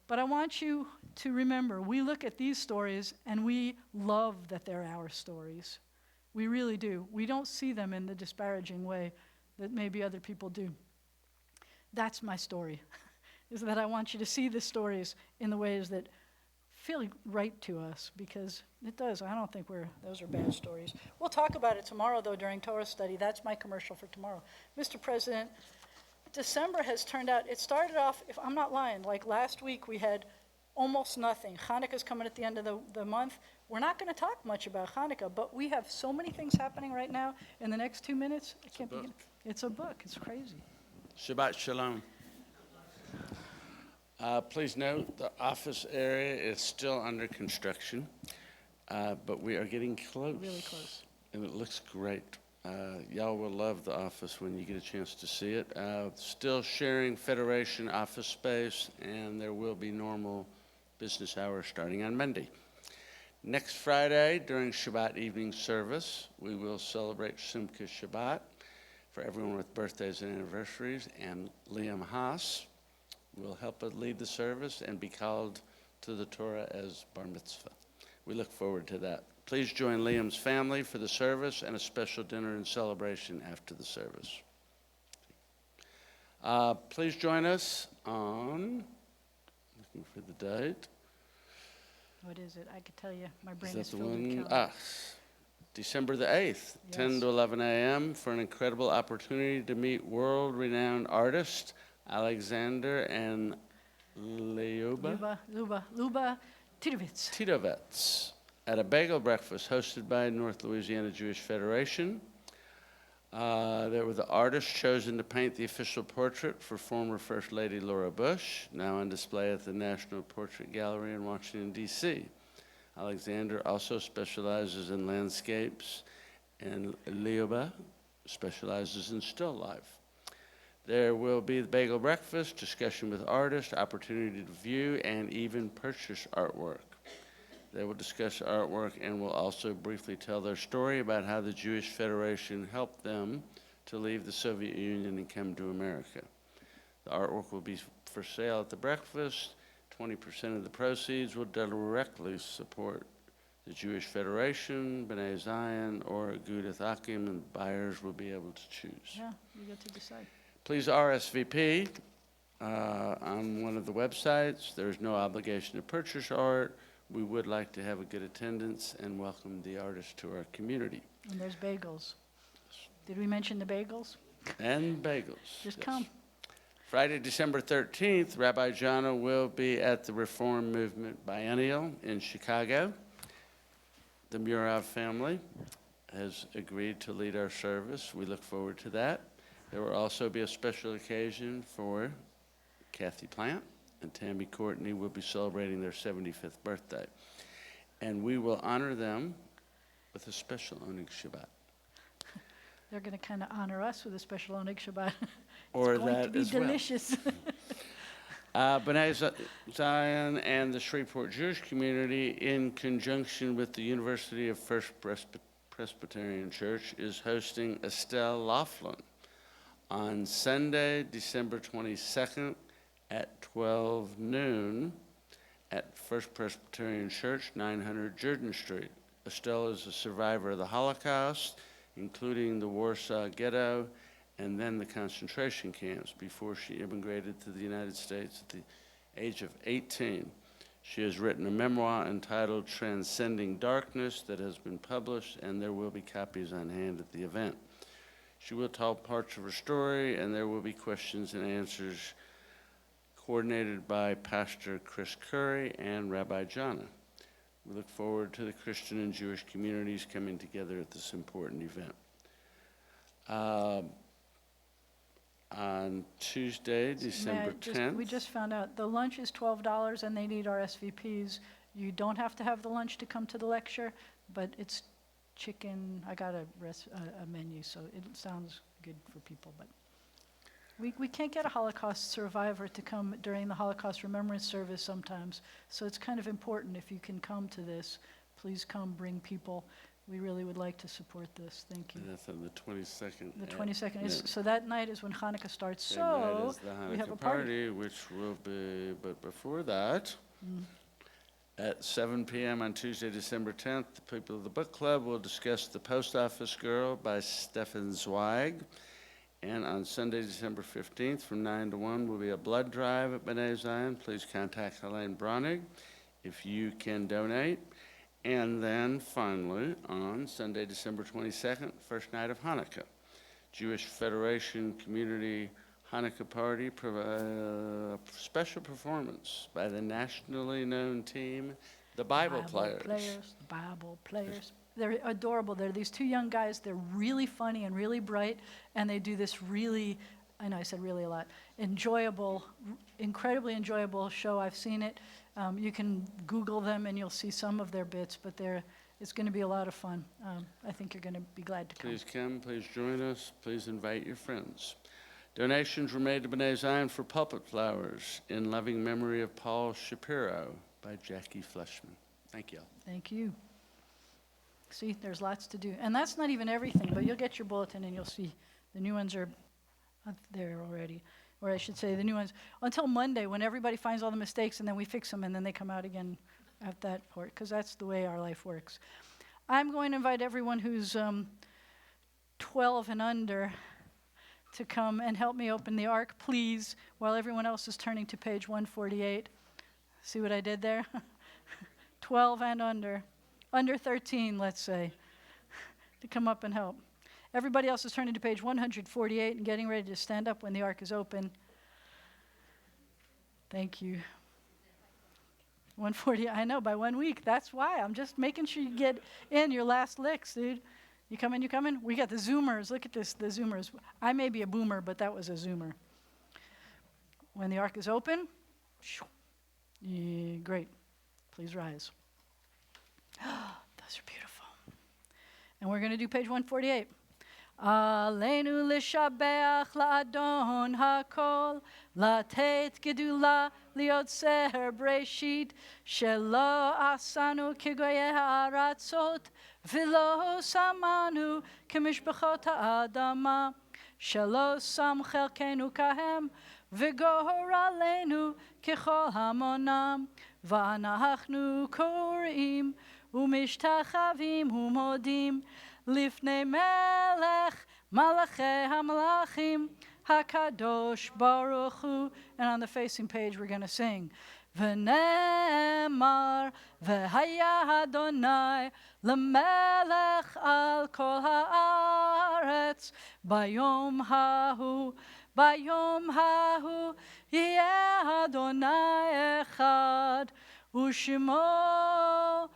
But I want you to remember, we look at these stories and we love that they're our stories. We really do. We don't see them in the disparaging way that maybe other people do. That's my story, is that I want you to see the stories in the ways that feel right to us, because it does. I don't think those are bad stories. We'll talk about it tomorrow, though, during Torah study. That's my commercial for tomorrow. Mr. President, December has turned out, it started off, if I'm not lying, like last week we had almost nothing. Hanukkah's coming at the end of the month. We're not going to talk much about Hanukkah, but we have so many things happening right now in the next 2 minutes. It's a book. It's crazy. Shabbat Shalom. Please note the office area is still under construction, but we are getting close. Really close. And it looks great. Y'all will love the office when you get a chance to see it. Still sharing Federation office space, and there will be normal business hours starting on Monday. Next Friday, during Shabbat evening service, we will celebrate Simcha Shabbat for everyone with birthdays and anniversaries, and Liam Haas will help us lead the service and be called to the Torah as Bar Mitzvah. We look forward to that. Please join Liam's family for the service and a special dinner and celebration after the service. Please join us on, looking for the date. What is it? I could tell you. My brain Is is that the filled with one? calendar. December the 8th, 10 to 11 a.m. for an incredible opportunity to meet world-renowned artists Alexander and Luba Luba Titovitz. Titovets. at a bagel breakfast hosted by North Louisiana Jewish Federation. There were the artists chosen to paint the official portrait for former First Lady Laura Bush, now on display at the National Portrait Gallery in Washington, D.C. Alexander also specializes in landscapes, and Leoba specializes in still life. There will be the bagel breakfast, discussion with artists, opportunity to view and even purchase artwork. They will discuss artwork and will also briefly tell their story about how the Jewish Federation helped them to leave the Soviet Union and come to America. The artwork will be for sale at the breakfast. 20% of the proceeds will directly support the Jewish Federation, B'nai Zion, or Agudath Achim, and buyers will be able to choose. Yeah, you get to decide. Please RSVP on one of the websites. There's no obligation to purchase art. We would like to have a good attendance and welcome the artists to our community. And there's bagels. Did we mention the bagels? And bagels. Just yes. come. Friday, December 13th, Rabbi Jana will be at the Reform Movement Biennial in Chicago. The Murav family has agreed to lead our service. We look forward to that. There will also be a special occasion for Kathy Plant and Tammy Courtney will be celebrating their 75th birthday. And we will honor them with a special Oneg Shabbat. They're going to kind of honor us with a special Oneg Shabbat. Or it's going that to be as well. delicious. B'nai Zion and the Shreveport Jewish community, in conjunction with the University of First Presbyterian Church, is hosting Estelle Laughlin on Sunday, December 22nd at 12 noon at First Presbyterian Church, 900 Jordan Street. Estelle is a survivor of the Holocaust, including the Warsaw Ghetto and then the concentration camps before she immigrated to the United States at the age of 18. She has written a memoir entitled Transcending Darkness that has been published, and there will be copies on hand at the event. She will tell parts of her story, and there will be questions and answers coordinated by Pastor Chris Curry and Rabbi Jana. We look forward to the Christian and Jewish communities coming together at this important event. On Tuesday, December 10th. We just found out the lunch is $12 and they need RSVPs. You don't have to have the lunch to come to the lecture, but it's chicken. I got a menu, so it sounds good for people. But we can't get a Holocaust survivor to come during the Holocaust Remembrance Service sometimes, so it's kind of important if you can come to this. Please come, bring people. We really would like to support this. Thank you. And that's on the 22nd. The 22nd yeah. is, so that night is when Hanukkah starts. Same night So as the we have Hanukkah a party. which will be, but before that, at 7 p.m. on Tuesday, December 10th, the people of the book club will discuss The Post Office Girl by Stefan Zweig. And on Sunday, December 15th, from 9 to 1, will be a blood drive at B'nai Zion. Please contact Helene Bronig if you can donate. And then finally, on Sunday, December 22nd, first night of Hanukkah, Jewish Federation Community Hanukkah Party, special performance by the nationally known team, the Bible Players. The Bible Players. They're adorable. They're these two young guys. They're really funny and really bright, and they do this really, I know I said really a lot, enjoyable, incredibly enjoyable show. I've seen it. You can Google them and you'll see some of their bits, but it's going to be a lot of fun. I think you're going to be glad to come. Please come, please join us, please invite your friends. Donations were made to B'nai Zion for Pulpit Flowers in loving memory of Paul Shapiro by Jackie Fleshman. Thank you all. Thank you. See, there's lots to do. And that's not even everything, but you'll get your bulletin and you'll see the new ones are up there already. Or I should say the new ones, until Monday when everybody finds all the mistakes and then we fix them and then they come out again at that point, because that's the way our life works. I'm going to invite everyone who's 12 and under to come and help me open the ark, please, while everyone else is turning to page 148. See what I did there? 12 and under 13, let's say, to come up and help. Everybody else is turning to page 148 and getting ready to stand up when the ark is open. Thank you. 140, I know, by 1 week. That's why. I'm just making sure you get in your last licks, dude. You coming, you coming? We got the Zoomers. Look at this, the Zoomers. I may be a boomer, but that was a Zoomer. When the ark is open, great. Please rise. Those are beautiful. And we're going to do page 148. Aleinu l'shabeach la'adon hakol, latet gedula liotzer breshit, shelo asanu kigoye ha'aratzot, v'lo samanu k'mishpachot ha'adama, shelo sam chelkenu kahem, v'gohor aleinu k'chol hamonam, v'anachnu korim, u'mishtachavim u'modim, Lifnei melech malachei hamalachim hakadosh baruch hu. And on the facing page we're going to sing V'nemar v'haya Adonai lemelech al kol haaretz bayom hahu yeh Adonai echad u'shemo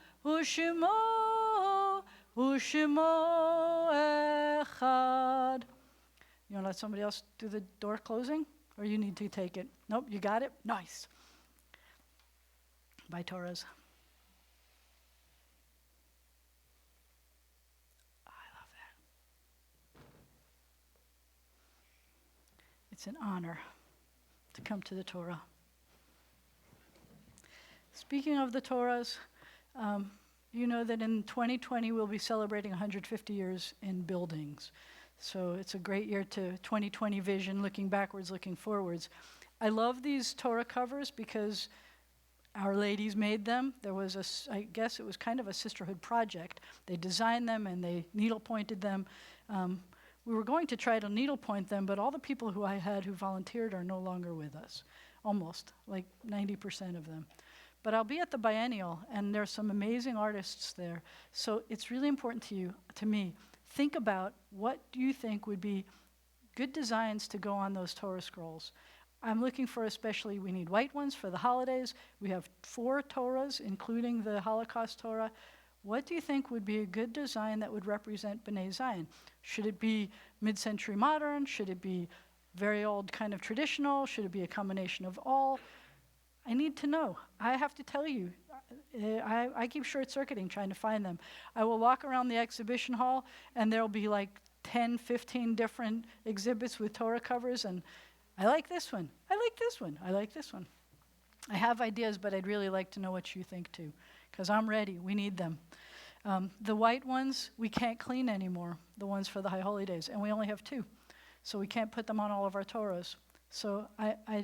Ushimo echad. You want to let somebody else do the door closing? Or you need to take it? Nope, you got it? Nice. Bye, Torahs. I love that. It's an honor to come to the Torah. Speaking of the Torahs, you know that in 2020 we'll be celebrating 150 years in buildings. So it's a great year to 2020 vision, looking backwards, looking forwards. I love these Torah covers because our ladies made them. There was I guess it was kind of a sisterhood project. They designed them and they needle pointed them. We were going to try to needle point them, but all the people who I had who volunteered are no longer with us. Almost, like 90% of them. But I'll be at the biennial, and there's some amazing artists there. So it's really important to me, think about what do you think would be good designs to go on those Torah scrolls. I'm looking for especially, we need white ones for the holidays. We have 4 Torahs, including the Holocaust Torah. What do you think would be a good design that would represent B'nai Zion? Should it be mid-century modern? Should it be very old kind of traditional? Should it be a combination of all? I need to know. I have to tell you. I keep short-circuiting trying to find them. I will walk around the exhibition hall, and there'll be like 10, 15 different exhibits with Torah covers, and I like this one. I like this one. I like this one. I have ideas, but I'd really like to know what you think too, because I'm ready. We need them. The white ones, we can't clean anymore, the ones for the High Holy Days, and we only have 2, so we can't put them on all of our Torahs. So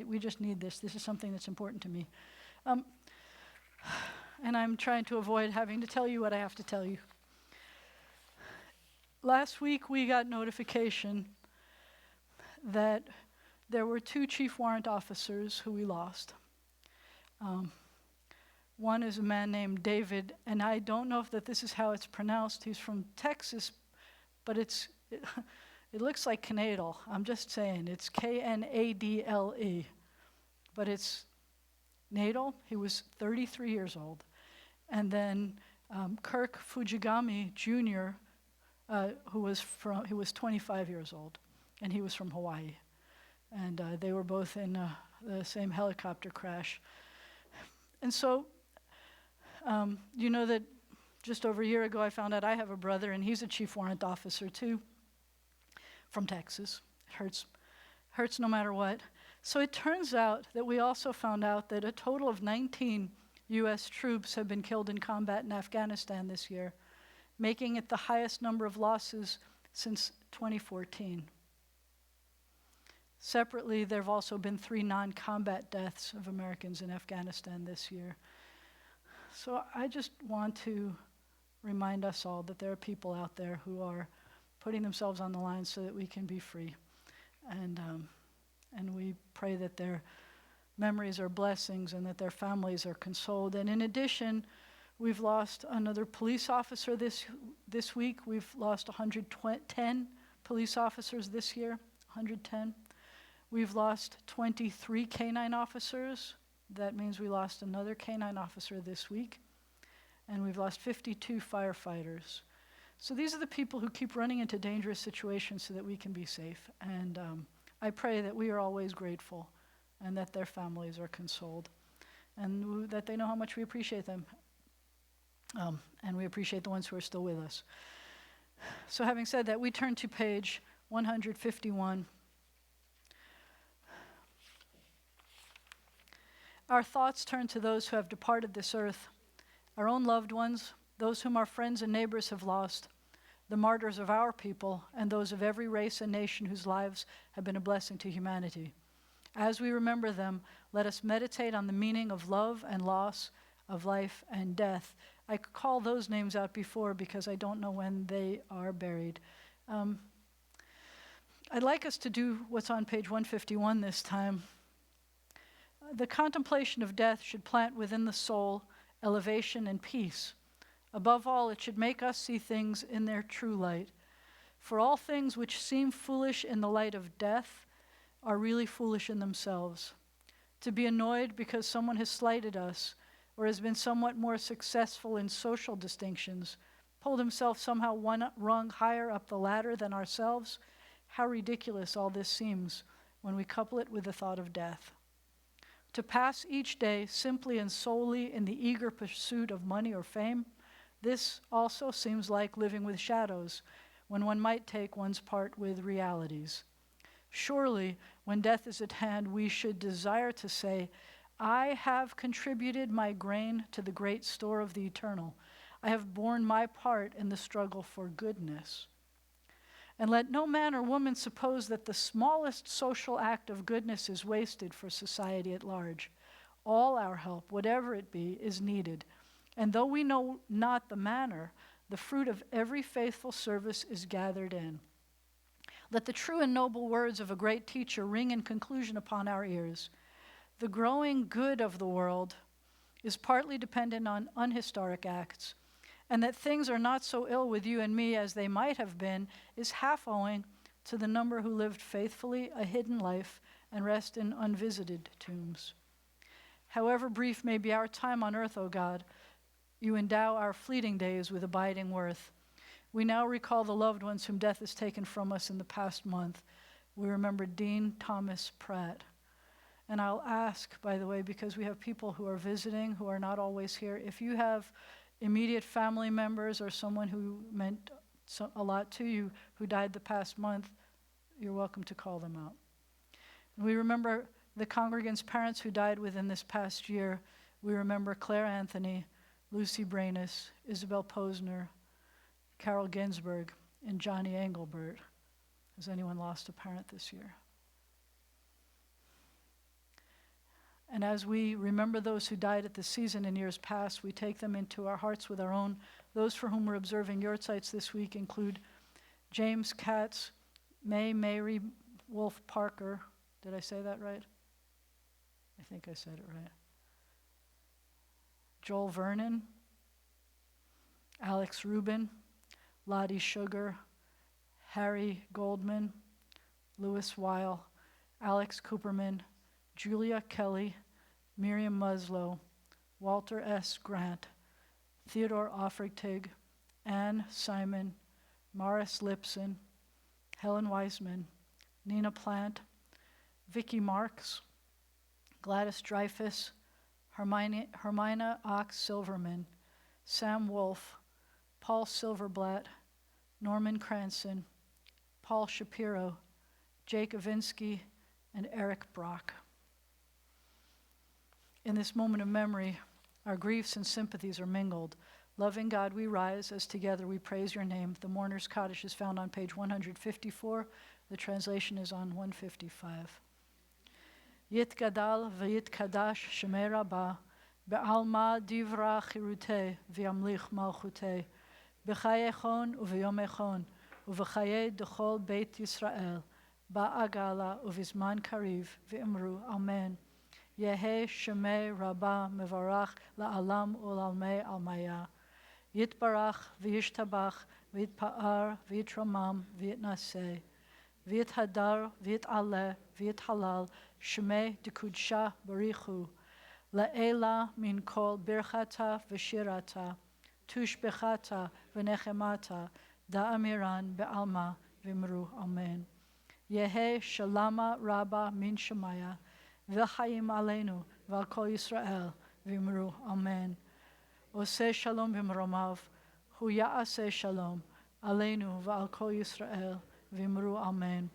we just need this. This is something that's important to me. And I'm trying to avoid having to tell you what I have to tell you. Last week we got notification that there were 2 chief warrant officers who we lost. One is a man named David, and I don't know if this is how it's pronounced. He's from Texas, but it looks like Canadle. I'm just saying. It's Knadle. But it's Nadal. He was 33 years old. And then Kirk Fujigami Jr., who was 25 years old. And he was from Hawaii. And they were both in the same helicopter crash. And so, you know that just over a year ago I found out I have a brother, and he's a chief warrant officer too. From Texas. It hurts no matter what. So it turns out that we also found out that a total of 19 U.S. troops have been killed in combat in Afghanistan this year, making it the highest number of losses since 2014. Separately, there have also been 3 non-combat deaths of Americans in Afghanistan this year. So I just want to remind us all that there are people out there who are putting themselves on the line so that we can be free. And we pray that their memories are blessings and that their families are consoled. And in addition, we've lost another police officer this week. We've lost 110 police officers this year, 110. We've lost 23 canine officers That means we lost another canine officer this week, and we've lost 52 firefighters. So these are the people who keep running into dangerous situations so that we can be safe. And I pray that we are always grateful and that their families are consoled and that they know how much we appreciate them. And we appreciate the ones who are still with us. So having said that, we turn to page 151. Our thoughts turn to those who have departed this earth, our own loved ones, those whom our friends and neighbors have lost, the martyrs of our people, and those of every race and nation whose lives have been a blessing to humanity. As we remember them, let us meditate on the meaning of love and loss, of life and death. I could call those names out before because I don't know when they are buried. I'd like us to do what's on page 151 this time. The contemplation of death should plant within the soul elevation and peace. Above all, it should make us see things in their true light. For all things which seem foolish in the light of death are really foolish in themselves. To be annoyed because someone has slighted us or has been somewhat more successful in social distinctions, pulled himself somehow one rung higher up the ladder than ourselves, how ridiculous all this seems when we couple it with the thought of death. To pass each day simply and solely in the eager pursuit of money or fame, this also seems like living with shadows, when one might take one's part with realities. Surely, when death is at hand, we should desire to say, I have contributed my grain to the great store of the eternal. I have borne my part in the struggle for goodness. And let no man or woman suppose that the smallest social act of goodness is wasted for society at large. All our help, whatever it be, is needed. And though we know not the manner, the fruit of every faithful service is gathered in. Let the true and noble words of a great teacher ring in conclusion upon our ears. The growing good of the world is partly dependent on unhistoric acts, and that things are not so ill with you and me as they might have been is half owing to the number who lived faithfully a hidden life and rest in unvisited tombs. However brief may be our time on earth, O God, you endow our fleeting days with abiding worth. We now recall the loved ones whom death has taken from us in the past month. We remember Dean Thomas Pratt. And I'll ask, by the way, because we have people who are visiting who are not always here, if you have immediate family members or someone who meant a lot to you who died the past month, you're welcome to call them out. And we remember the congregants' parents who died within this past year. We remember Claire Anthony, Lucy Branis, Isabel Posner, Carol Ginsberg, and Johnny Engelbert. Has anyone lost a parent this year? And as we remember those who died at the season in years past, we take them into our hearts with our own. Those for whom we're observing Yortzites this week include James Katz, Mary Wolf Parker. Did I say that right? I think I said it right. Joel Vernon, Alex Rubin, Lottie Sugar, Harry Goldman, Louis Weil, Alex Cooperman, Julia Kelly, Miriam Muslow, Walter S. Grant, Theodore Offertig, Anne Simon, Morris Lipson, Helen Weisman, Nina Plant, Vicki Marks, Gladys Dreyfus, Hermina Ox Silverman, Sam Wolf, Paul Silverblatt, Norman Cranston, Paul Shapiro, Jake Avinsky, and Eric Brock. In this moment of memory, our griefs and sympathies are mingled. Loving God, we rise as together we praise your name. The Mourner's Cottage is found on page 154. The translation is on 155. Yitgadal v'yitkadash shemei Rabbah, be'alma divra chiruteh v'yamlich malchuteh, b'chaye echon u'v'yom echon, u'v'chaye dechol beit Yisrael, ba'agala u'v'zman kariv v'imru Amen. Yehe Shemei Rabbah Mevarach La'alam U'Lalmei Almaya. Yitbarach V'yishtabach V'yitpa'ar V'yitramam V'yitnaseh. V'yithadar V'yitaleh V'yithalal Shemei Dekudsha Barichu. La'ela min kol birchata v'shirata, tushbechata v'nechemata, da'amiran be'alma v'imru amen. Yehe shalama rabba min shemaya, v'chaim aleinu v'al kol Yisrael v'imru amen. Oseh shalom b'mromav, hu ya'aseh shalom, aleinu v'al kol Yisrael v'imru amen.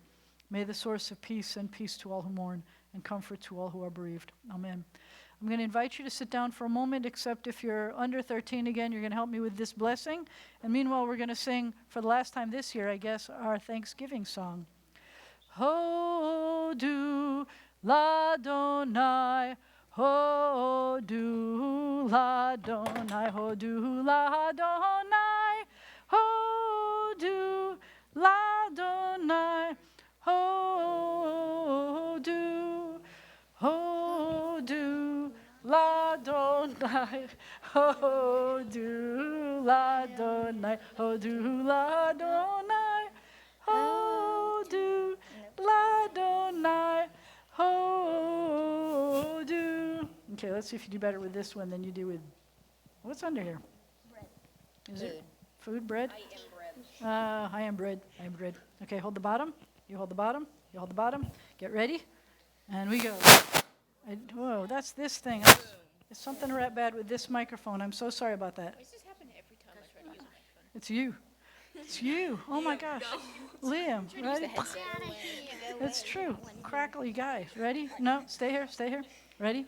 May the source of peace send peace to all who mourn and comfort to all who are bereaved. Amen. I'm going to invite you to sit down for a moment, except if you're under 13 again, you're going to help me with this blessing. And meanwhile, we're going to sing, for the last time this year, I guess, our Thanksgiving song. Hodu l'Adonai, Hodu l'Adonai, Hodu l'Adonai, Hodu l'Adonai, Hodu, Hodu l'Adonai, Hodu l'Adonai, Hodu l'Adonai, Hodu l'Adonai, Hodu. Okay, let's see if you do better with this one than you do with, what's under here? Bread. Is it food, bread? I am bread. I am bread. I am bread. Okay, hold the bottom. You hold the bottom. You hold the bottom. Get ready. And we go. Whoa, that's this thing. There's something bad with this microphone. I'm so sorry about that. This has happened every time I try to use a microphone. It's you. It's you. Oh my gosh. Liam, ready? It's true. Crackly guy. Ready? No, stay here. Stay here. Ready?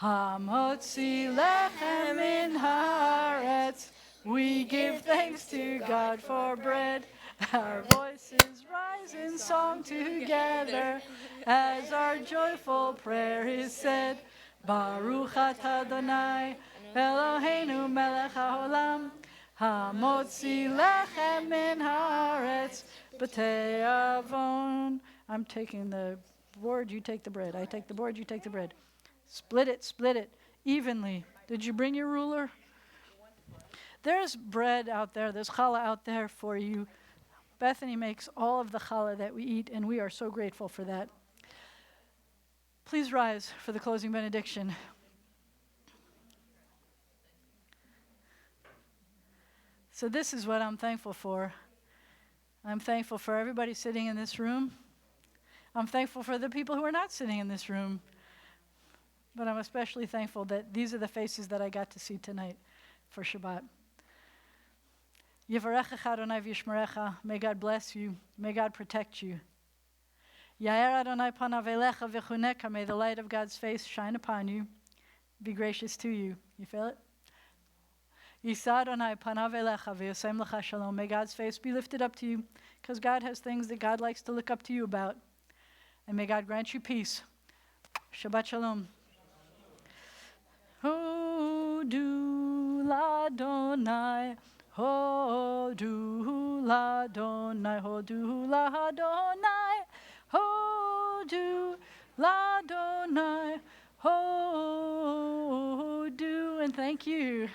Hamotzi lechem min haaretz. We give thanks to God for bread. Our voices rise in song together as our joyful prayer is said. Baruch atah Adonai, Eloheinu melech haolam, hamotzi lechem min haaretz, b'tei avon. I'm taking the board, you take the bread. I take the board, you take the bread. Split it evenly. Did you bring your ruler? There's bread out there, there's challah out there for you. Bethany makes all of the challah that we eat, and we are so grateful for that. Please rise for the closing benediction. So this is what I'm thankful for. I'm thankful for everybody sitting in this room. I'm thankful for the people who are not sitting in this room. But I'm especially thankful that these are the faces that I got to see tonight for Shabbat. Yivarechecha Adonai v'yishmerecha. May God bless you. May God protect you. Yair Adonai panav elecha v'chuneka. May the light of God's face shine upon you. Be gracious to you. You feel it? Yisa Adonai panav elecha v'yosem lecha shalom. May God's face be lifted up to you, because God has things that God likes to look up to you about. And may God grant you peace. Shabbat shalom. Hodu l'Adonai, Hodu l'Adonai, Hodu l'Adonai, Hodu l'Adonai, Hodu. And thank you.